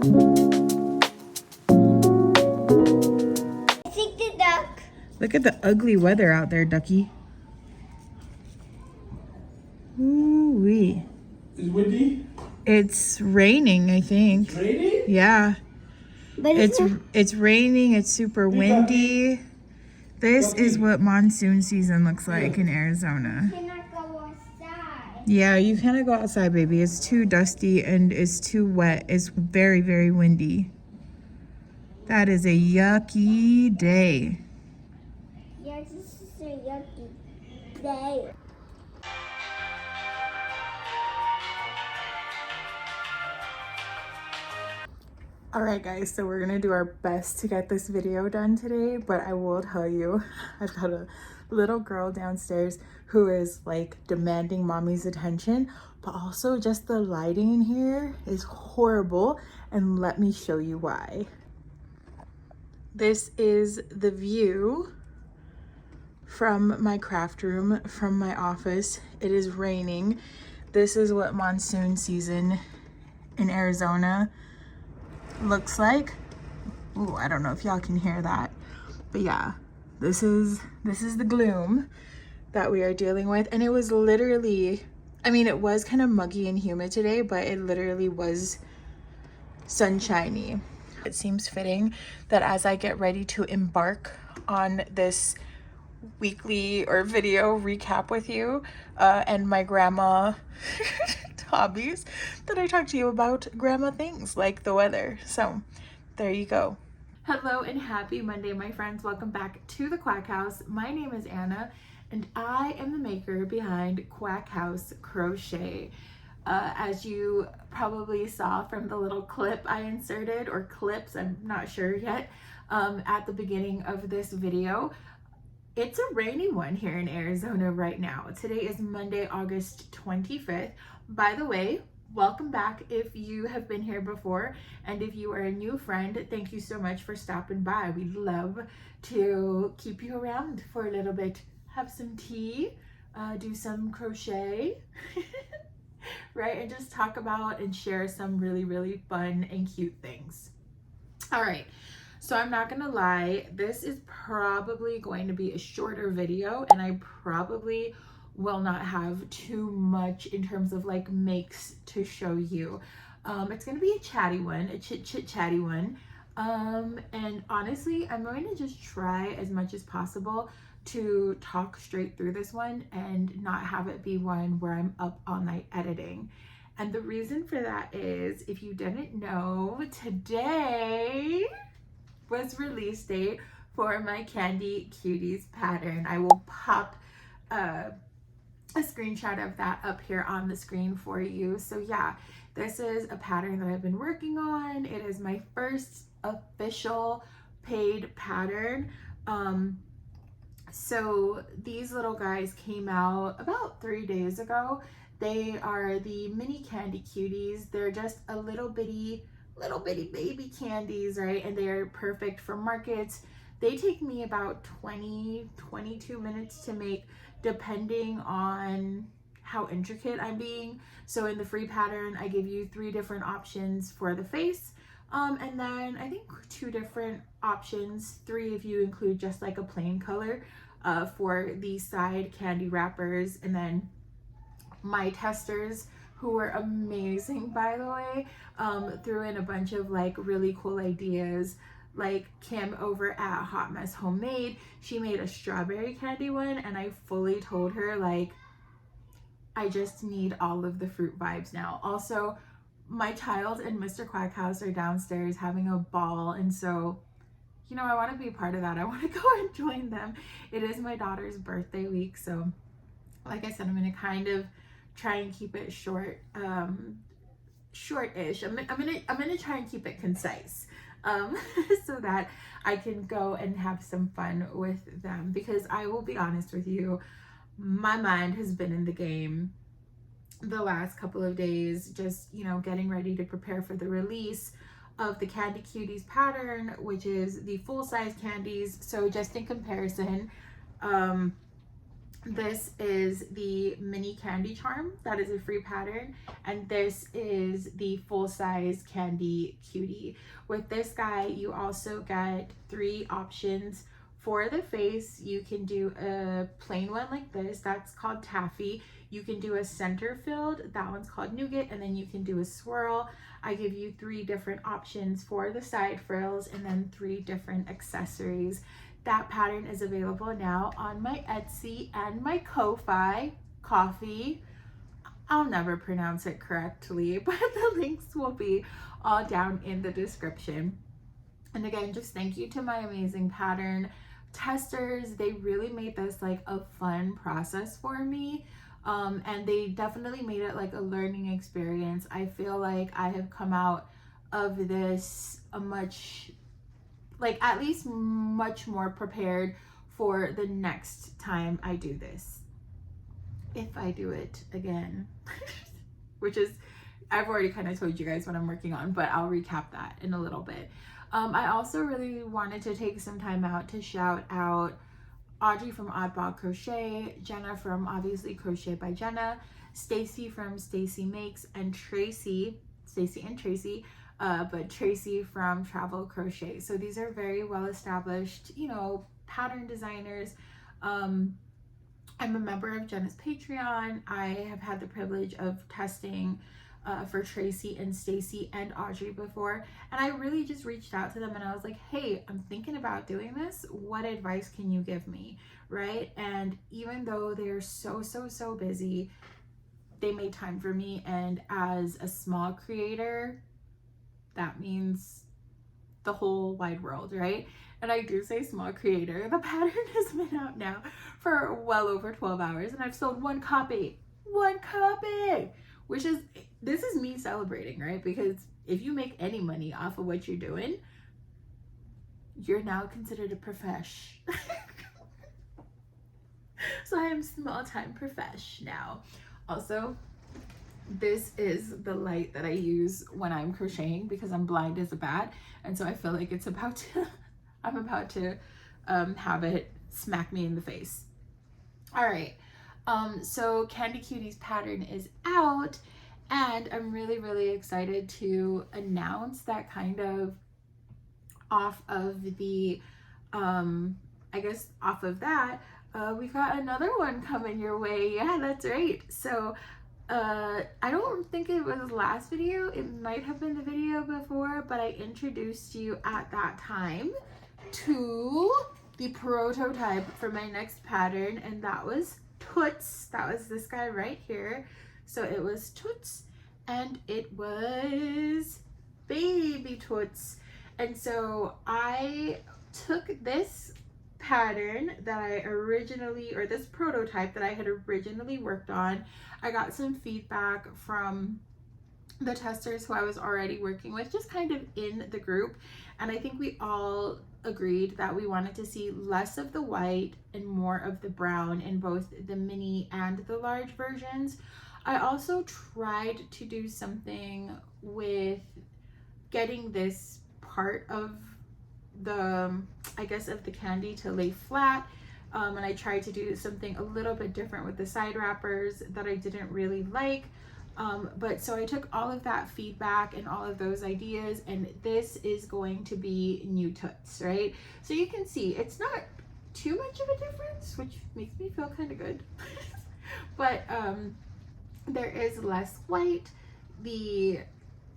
I think the duck. Look at the ugly weather out there, ducky. Ooh-wee. Is it windy? It's raining, I think. It's raining? Yeah. But It's raining, it's super windy. This is what monsoon season looks like in Arizona. cannot go outside. Yeah, you cannot go outside, baby. It's too dusty and it's too wet. It's very, very windy. That is a yucky day. Yeah, this is a yucky day. Alright guys, so we're gonna do our best to get this video done today, but I will tell you, I've got a little girl downstairs who is like demanding mommy's attention, but also just the lighting in here is horrible, and let me show you why. This is the view from my craft room, from my office. It is raining. This is what monsoon season in Arizona looks like. Ooh, I don't know if y'all can hear that, but yeah, this is the gloom that we are dealing with. And it was literally, I mean, it was kind of muggy and humid today, but it literally was sunshiny. It seems fitting that as I get ready to embark on this weekly or video recap with you and my grandma hobbies, that I talk to you about grandma things like the weather. So there you go. Hello and happy Monday, my friends. Welcome back to the Quack House. My name is Anna and I am the maker behind Quack House Crochet. As you probably saw from the little clip I inserted, or clips, I'm not sure yet, at the beginning of this video, it's a rainy one here in Arizona right now. Today is Monday, August 25th. By the way, welcome back if you have been here before, and if you are a new friend, thank you so much for stopping by. We'd love to keep you around for a little bit, have some tea, do some crochet, right, and just talk about and share some really, really fun and cute things. All right. So I'm not gonna lie, this is probably going to be a shorter video, and I probably will not have too much in terms of like makes to show you. It's gonna be a chatty one, a chit chatty one. And honestly, I'm going to just try as much as possible to talk straight through this one and not have it be one where I'm up all night editing. And the reason for that is, if you didn't know, today was release date for my Candy Cuties pattern. I will pop a screenshot of that up here on the screen for you. So yeah, this is a pattern that I've been working on. It is my first official paid pattern. So these little guys came out about 3 days ago. They are the mini Candy Cuties. They're just a little bitty baby candies, right? And they're perfect for markets. They take me about 22 minutes to make, depending on how intricate I'm being. So in the free pattern, I give you 3 different options for the face. And then I think 2 different options, 3 if you include just like a plain color, for the side candy wrappers. And then my testers, who were amazing, by the way, threw in a bunch of like really cool ideas. Like Kim over at Hot Mess Homemade, she made a strawberry candy one, and I fully told her, like, I just need all of the fruit vibes now. Also, my child and Mr. Quack House are downstairs having a ball, and so, you know, I want to be part of that. I want to go and join them. It is my daughter's birthday week, so like I said, I'm going to kind of try and keep it short, short-ish. I'm gonna try and keep it concise, so that I can go and have some fun with them, because I will be honest with you, my mind has been in the game the last couple of days, just, you know, getting ready to prepare for the release of the Candy Cuties pattern, which is the full-size candies. So just in comparison, This is the mini candy charm. That is a free pattern. And this is the full-size candy cutie. With this guy, you also get 3 options for the face. You can do a plain one like this. That's called taffy. You can do a center filled. That one's called nougat. And then you can do a swirl. I give you 3 different options for the side frills and then 3 different accessories. That pattern is available now on my Etsy and my Ko-fi. Coffee. I'll never pronounce it correctly, but the links will be all down in the description. And again, just thank you to my amazing pattern testers. They really made this like a fun process for me. And they definitely made it like a learning experience. I feel like I have come out of this a much, like at least much more prepared for the next time I do this. If I do it again, which is, I've already kind of told you guys what I'm working on, but I'll recap that in a little bit. I also really wanted to take some time out to shout out Audrey from Oddball Crochet, Jenna from obviously Crochet by Jenna, Stacy from Stacy Makes, and Tracy but Tracy from TravelCrochet. So these are very well established, you know, pattern designers. I'm a member of Jenna's Patreon. I have had the privilege of testing for Tracy and Stacy and Audrey before, and I really just reached out to them and I was like, hey, I'm thinking about doing this. What advice can you give me, right? And even though they're so busy, they made time for me. And as a small creator, that means the whole wide world, right? And I do say small creator. The pattern has been out now for well over 12 hours and I've sold 1 copy, which is, this is me celebrating, right? Because if you make any money off of what you're doing, you're now considered a profesh. So I am small-time profesh now. Also, this is the light that I use when I'm crocheting because I'm blind as a bat, and so I feel like it's about to I'm about to have it smack me in the face. All right, so Candy Cuties pattern is out, and I'm really excited to announce that kind of off of the I guess off of that, we've got another one coming your way. Yeah, that's right. So I don't think it was the last video, it might have been the video before, but I introduced you at that time to the prototype for my next pattern, and that was Toots. That was this guy right here. So it was Toots and it was baby Toots. And so I took this pattern that I originally, or this prototype that I had originally worked on. I got some feedback from the testers who I was already working with, just kind of in the group, and I think we all agreed that we wanted to see less of the white and more of the brown in both the mini and the large versions. I also tried to do something with getting this part of the, I guess, of the candy to lay flat, and I tried to do something a little bit different with the side wrappers that I didn't really like, but so I took all of that feedback and all of those ideas, and this is going to be new Toots, right? So you can see it's not too much of a difference, which makes me feel kind of good. But there is less white. The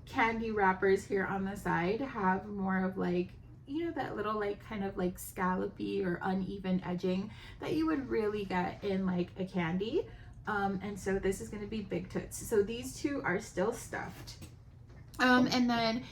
candy wrappers here on the side have more of like, you know, that little like kind of like scallopy or uneven edging that you would really get in like a candy. And so this is going to be big Toots. So these two are still stuffed. And then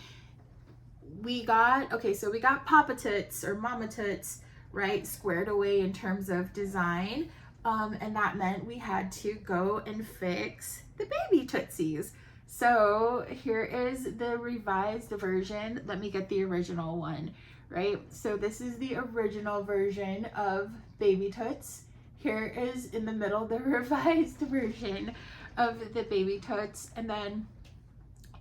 we got, okay, so we got Papa Toots or Mama Toots, right, squared away in terms of design. And that meant we had to go and fix the baby Tootsies. So here is the revised version. Let me get the original one, right? So this is the original version of baby Toots. Here is in the middle the revised version of the baby Toots. And then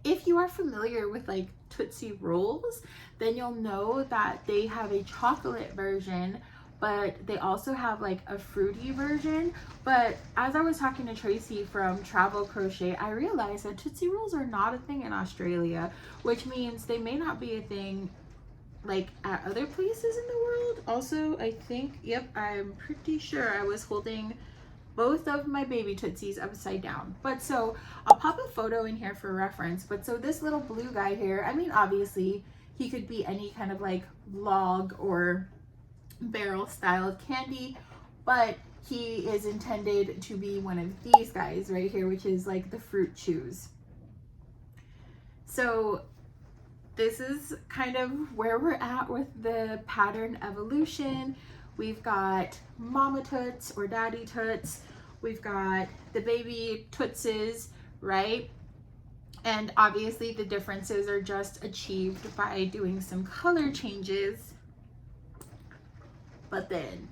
if you are familiar with like Tootsie Rolls, then you'll know that they have a chocolate version, but they also have like a fruity version. But as I was talking to Tracy from Travel Crochet, I realized that Tootsie Rolls are not a thing in Australia, which means they may not be a thing like at other places in the world. Also, I think, yep, I'm pretty sure I was holding both of my baby Tootsies upside down. But so I'll pop a photo in here for reference. But so this little blue guy here, I mean, obviously he could be any kind of like log or barrel style candy, but he is intended to be one of these guys right here, which is like the fruit chews. So this is kind of where we're at with the pattern evolution. We've got Mama Toots or Daddy Toots. We've got the baby Tootses, right? And obviously the differences are just achieved by doing some color changes. But then,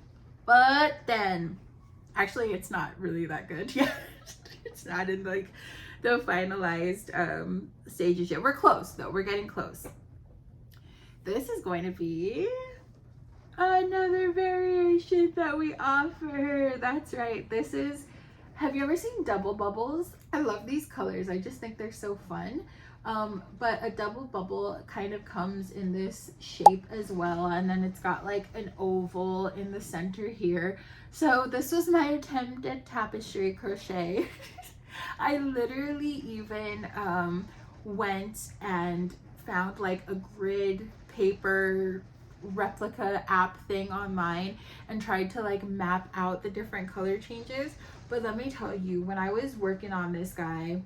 actually it's not really that good yet. It's not in like the finalized stages yet. We're close though, we're getting close. This is going to be another variation that we offer. That's right, this is, have you ever seen double bubbles? I love these colors, I just think they're so fun. But a double bubble kind of comes in this shape as well, and then it's got like an oval in the center here. So this was my attempt at tapestry crochet. I literally even went and found like a grid paper replica app thing online and tried to like map out the different color changes. But let me tell you, when I was working on this guy,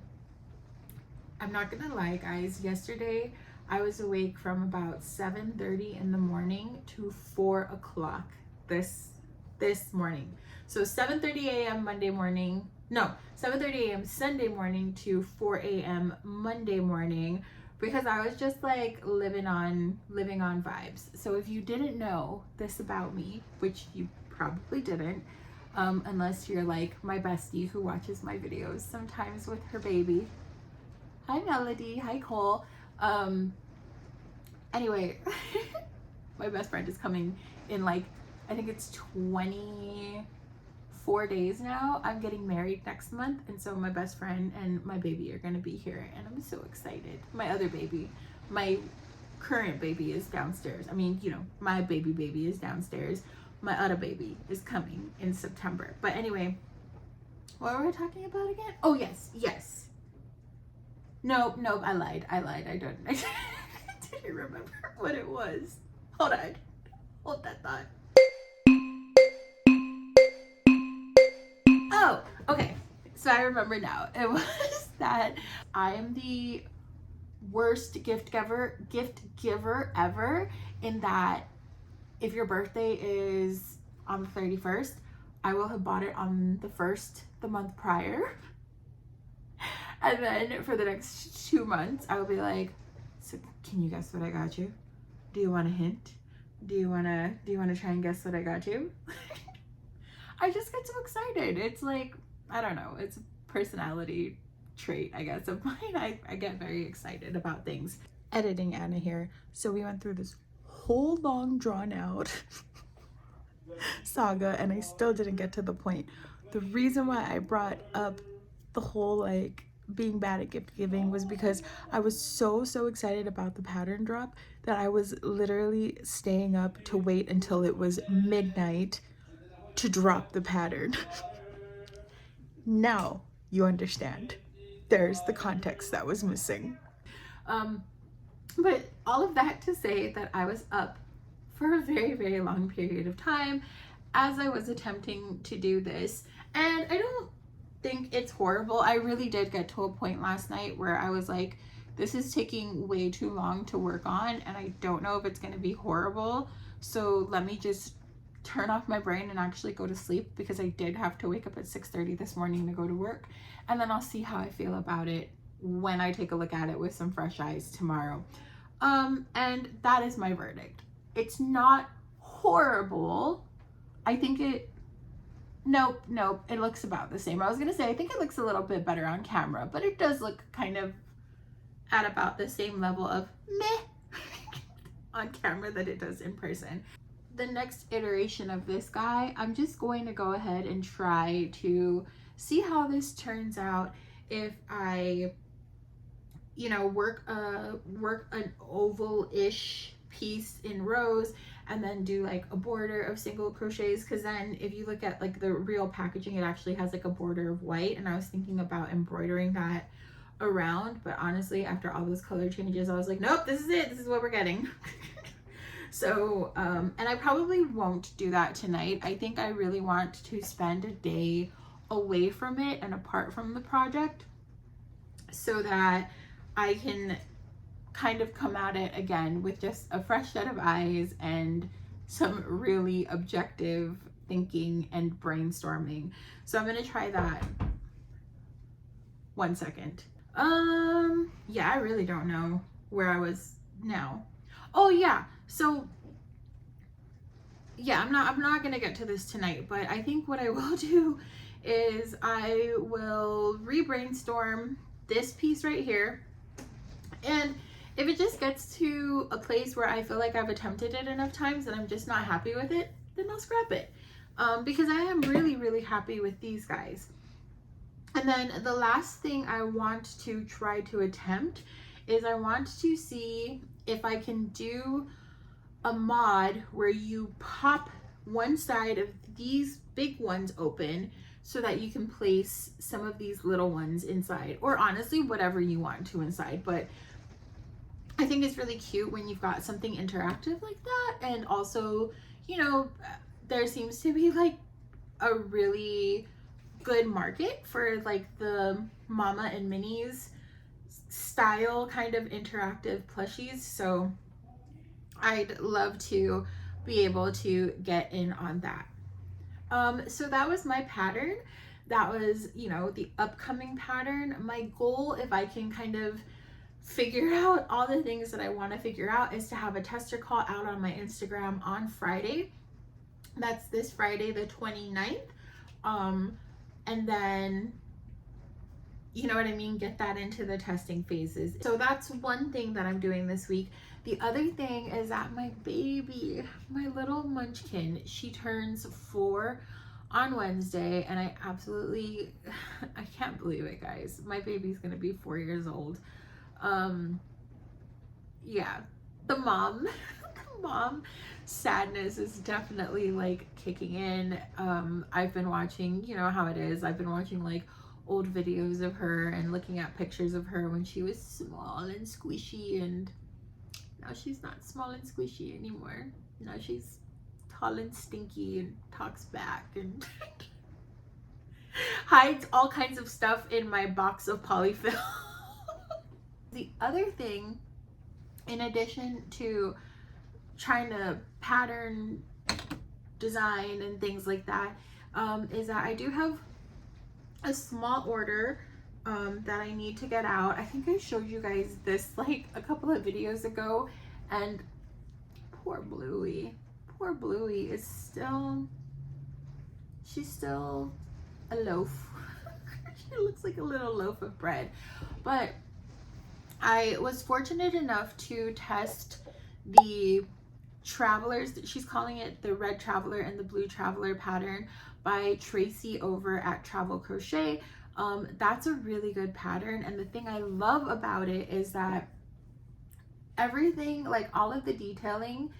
I'm not gonna lie guys, yesterday I was awake from about 7:30 in the morning to 4 o'clock this morning. So 7:30 a.m. Monday morning, no, 7:30 a.m. Sunday morning to 4 a.m. Monday morning, because I was just like living on vibes. So if you didn't know this about me, which you probably didn't, unless you're like my bestie who watches my videos sometimes with her baby. Hi Melody, hi Cole. Anyway, my best friend is coming in like, I think it's 24 days now. I'm getting married next month, and so my best friend and my baby are gonna be here, and I'm so excited. My other baby, my current baby is downstairs. I mean, you know, my baby is downstairs. My other baby is coming in September. But anyway, what were we talking about again? Oh yes. Nope, I lied. I didn't remember what it was. Hold that thought. Oh, okay. So I remember now. It was that I am the worst gift giver ever, in that if your birthday is on the 31st, I will have bought it on the 1st, the month prior. And then for the next 2 months, I will be like, so can you guess what I got you? Do you want a hint? Do you wanna try and guess what I got you? I just get so excited. It's like, I don't know, it's a personality trait, I guess, of mine. I get very excited about things. Editing Anna here. So we went through this whole long drawn out saga, and I still didn't get to the point. The reason why I brought up the whole like being bad at gift giving was because I was so excited about the pattern drop that I was literally staying up to wait until it was midnight to drop the pattern. Now you understand. There's the context that was missing. But all of that to say that I was up for a very long period of time as I was attempting to do this, and I don't think it's horrible. I really did get to a point last night where I was like, this is taking way too long to work on, and I don't know if it's going to be horrible, so let me just turn off my brain and actually go to sleep, because I did have to wake up at 6:30 this morning to go to work, and then I'll see how I feel about it when I take a look at it with some fresh eyes tomorrow. And that is my verdict. It's not horrible. I think nope, it looks about the same. I was gonna say, I think it looks a little bit better on camera, but it does look kind of at about the same level of meh on camera that it does in person. the next iteration of this guy, I'm just going to go ahead and try to see how this turns out if I, you know, work an oval-ish piece in rows and then do like a border of single crochets, because then if you look at like the real packaging, it actually has like a border of white, and I was thinking about embroidering that around, but honestly after all those color changes I was like, nope, this is it, this is what we're getting. So and I probably won't do that tonight. I think I really want to spend a day away from it and apart from the project so that I can kind of come at it again with just a fresh set of eyes and some really objective thinking and brainstorming. So I'm gonna try that. 1 second. Yeah, I really don't know where I was now. Oh yeah, so yeah, I'm not gonna get to this tonight, but I think what I will do is I will re-brainstorm this piece right here, and if it just gets to a place where I feel like I've attempted it enough times and I'm just not happy with it, then I'll scrap it, because I am really happy with these guys. And then the last thing I want to try to attempt is I want to see if I can do a mod where you pop one side of these big ones open so that you can place some of these little ones inside, or honestly whatever you want to inside. But I think it's really cute when you've got something interactive like that. And also, you know, there seems to be like a really good market for like the Mama and Minnie's style kind of interactive plushies. So I'd love to be able to get in on that. So that was my pattern. That was, you know, the upcoming pattern. My goal, if I can kind of figure out all the things that I want to figure out, is to have a tester call out on my Instagram on Friday. That's this Friday, the 29th. And then, you know what I mean, get that into the testing phases. So that's one thing that I'm doing this week. The other thing is that my baby, my little munchkin, she turns 4 on Wednesday, and I can't believe it, guys. My baby's gonna be 4 years old. Yeah, the mom sadness is definitely like kicking in. I've been watching, you know how it is, I've been watching like old videos of her and looking at pictures of her when she was small and squishy, and now she's not small and squishy anymore. Now she's tall and stinky and talks back and hides all kinds of stuff in my box of polyfill. The other thing, in addition to trying to pattern design and things like that, is that I do have a small order that I need to get out. I think I showed you guys this like a couple of videos ago, and poor Louie is still, she's still a loaf. She looks like a little loaf of bread. But I was fortunate enough to test the Travelers, she's calling it the Red Traveler and the Blue Traveler pattern by Tracy over at TravelCrochet. That's a really good pattern, and the thing I love about it is that everything, like all of the detailing,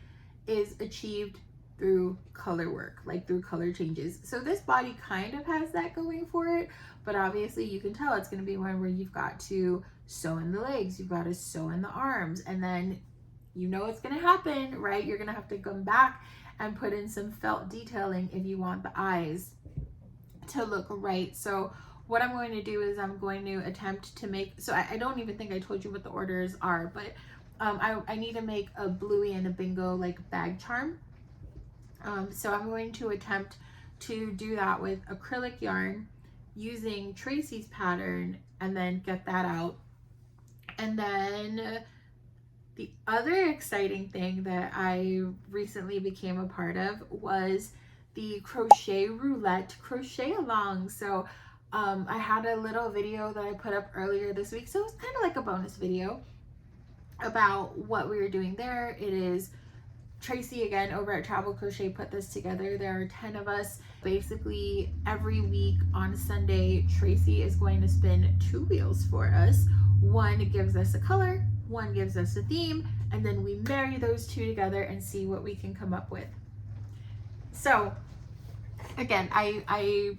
is achieved through color work, like through color changes. So this body kind of has that going for it, but obviously you can tell it's going to be one where you've got to sew in the legs, you've got to sew in the arms, and then you know it's going to happen, right? You're going to have to come back and put in some felt detailing if you want the eyes to look right. So what I'm going to do is I'm going to attempt to make, so I don't even think I told you what the orders are, but I need to make a Bluey and a Bingo like bag charm. So I'm going to attempt to do that with acrylic yarn using Tracy's pattern and then get that out. And then the other exciting thing that I recently became a part of was the Crochet Roulette crochet along. So I had a little video that I put up earlier this week, so it was kind of like a bonus video about what we were doing there. It is Tracy again over at Travel Crochet put this together. There are 10 of us. Basically every week on Sunday, Tracy is going to spin 2 wheels for us. One gives us a color, one gives us a theme, and then we marry those 2 together and see what we can come up with. So again, I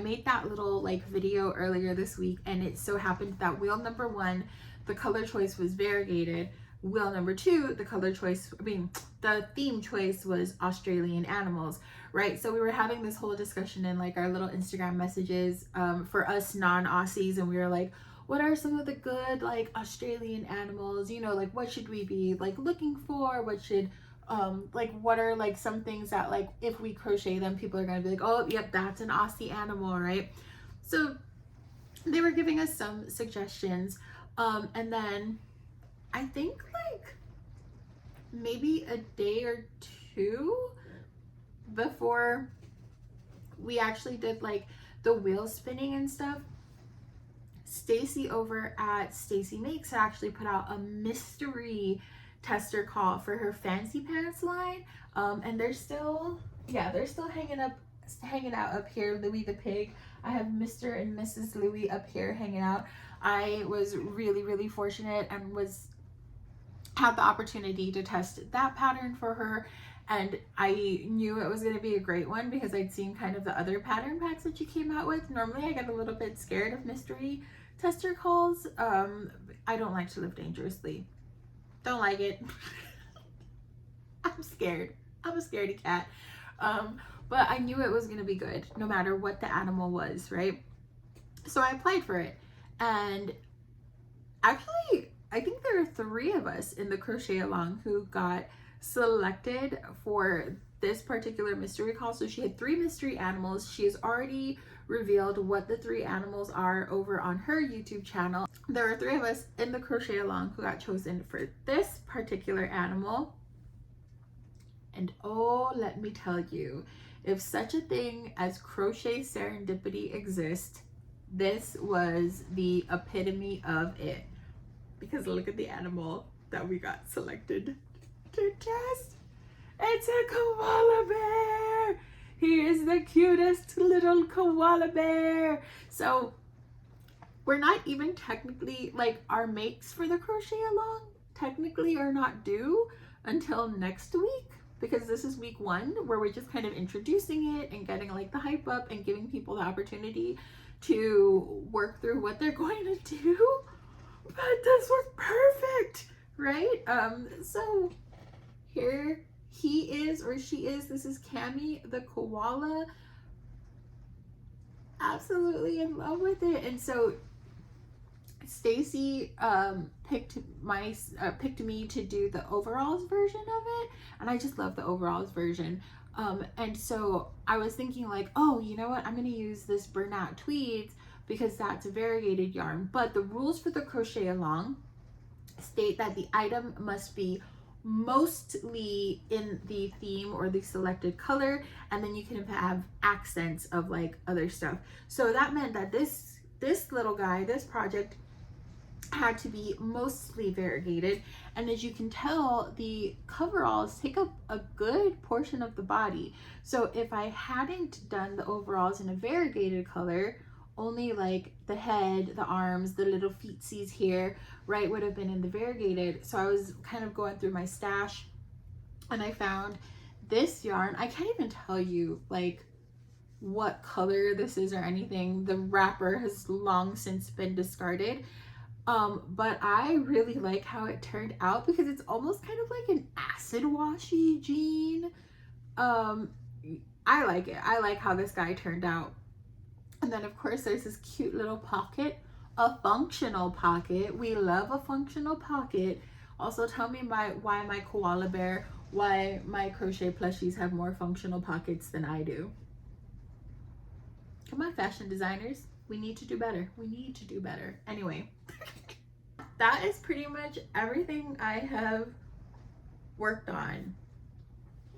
made that little like video earlier this week, and it so happened that wheel number 1, the color choice was variegated. Wheel number 2, the color choice, the theme choice was Australian animals, right? So we were having this whole discussion in like our little Instagram messages for us non-Aussies, and we were like, what are some of the good like Australian animals? You know, like what should we be like looking for? What should like what are like some things that like if we crochet them, people are gonna be like, oh yep, that's an Aussie animal, right? So they were giving us some suggestions, and then I think like maybe a day or 2 before we actually did like the wheel spinning and stuff, Stacy over at Stacy Makes actually put out a mystery tester call for her fancy pants line, and they're still hanging out up here. Louie the pig, I have Mr. and Mrs. Louie up here hanging out. I was really fortunate and had the opportunity to test that pattern for her, and I knew it was going to be a great one because I'd seen kind of the other pattern packs that she came out with. Normally I get a little bit scared of mystery tester calls. I don't like to live dangerously. Don't like it. I'm scared. I'm a scaredy cat. But I knew it was going to be good no matter what the animal was, right? So I applied for it, and actually I think there are 3 of us in the crochet along who got selected for this particular mystery call. So she had 3 mystery animals. She has already revealed what the 3 animals are over on her YouTube channel. There are 3 of us in the crochet along who got chosen for this particular animal. And oh, let me tell you, if such a thing as crochet serendipity exists, this was the epitome of it. Because look at the animal that we got selected to test. It's a koala bear. He is the cutest little koala bear. So we're not even technically, like, our makes for the crochet along technically are not due until next week, because this is week 1 where we're just kind of introducing it and getting like the hype up and giving people the opportunity to work through what they're going to do. But this was perfect, right? So here he is, or she is. This is Cammy the koala. Absolutely in love with it. And so Stacy picked me to do the overalls version of it, and I just love the overalls version. And so I was thinking like, oh, you know what? I'm gonna use this burnout tweeds because that's a variegated yarn. But the rules for the crochet along state that the item must be mostly in the theme or the selected color, and then you can have accents of like other stuff. So that meant that this little guy, this project, had to be mostly variegated, and as you can tell, the coveralls take up a good portion of the body. So if I hadn't done the overalls in a variegated color, only like the head, the arms, the little feetsies here, right, would have been in the variegated. So I was kind of going through my stash, and I found this yarn. I can't even tell you like what color this is or anything. The wrapper has long since been discarded. But I really like how it turned out because it's almost kind of like an acid washy jean. I like it. I like how this guy turned out. And then of course there's this cute little pocket, a functional pocket. We love a functional pocket. Also tell me why my koala bear, why my crochet plushies have more functional pockets than I do. Come on, fashion designers. We need to do better. We need to do better. Anyway, that is pretty much everything I have worked on.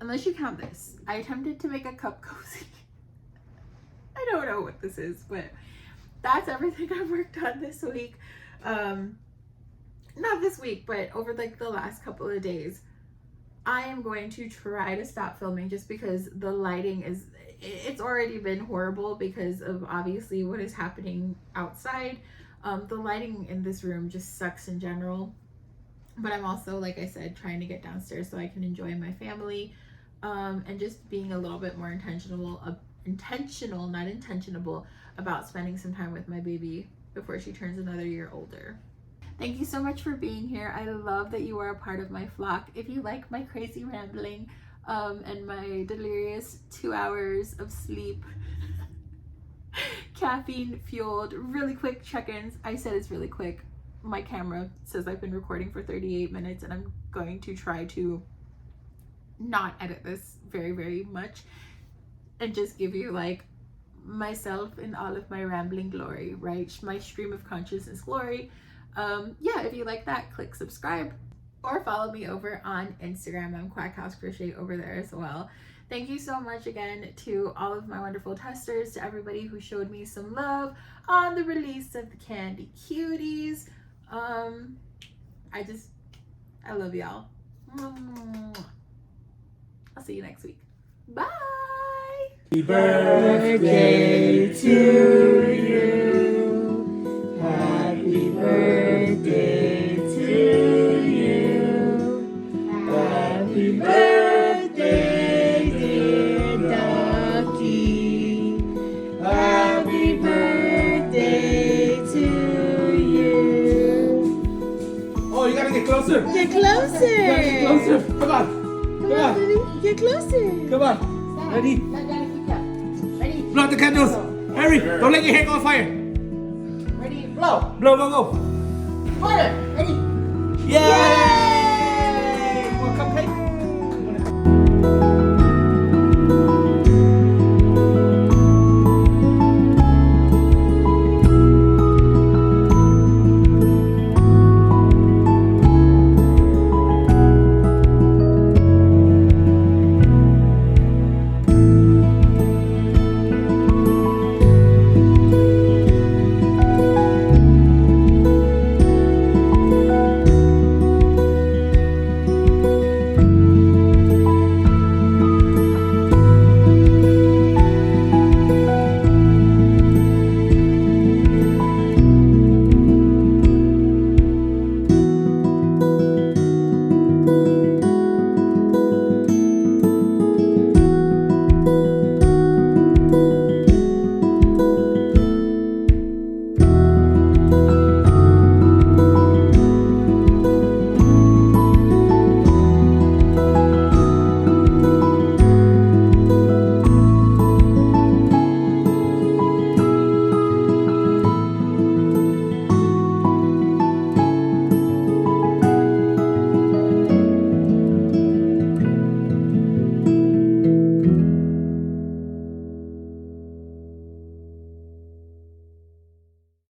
Unless you count this. I attempted to make a cup cozy. I don't know what this is, but that's everything I've worked on this week. Not this week, but over like the last couple of days. I am going to try to stop filming just because the lighting is, it's already been horrible because of obviously what is happening outside. The lighting in this room just sucks in general. But I'm also, like I said, trying to get downstairs so I can enjoy my family, and just being a little bit more intentional, not intentionable, about spending some time with my baby before she turns another year older. Thank you so much for being here. I love that you are a part of my flock. If you like my crazy rambling and my delirious 2 hours of sleep, caffeine fueled, really quick check-ins. I said it's really quick. My camera says I've been recording for 38 minutes and I'm going to try to not edit this very, very much and just give you like myself in all of my rambling glory, right? My stream of consciousness glory. Yeah, if you like that, click subscribe or follow me over on Instagram. I'm Quack House Crochet over there as well. Thank you so much again to all of my wonderful testers, to everybody who showed me some love on the release of the Candy Cuties. I love y'all. I'll see you next week. Bye. Happy birthday to you. Happy birthday to you. Happy birthday, dear Ducky. Happy birthday to you. Oh, you gotta get closer. Get closer. You gotta get closer. Come on. Come on. Baby. Get closer. Come on. Ready? Blow out the candles. Hurry. Don't let your hair go on fire. Ready? Blow. Blow, go, go. Fire. Ready? Yeah!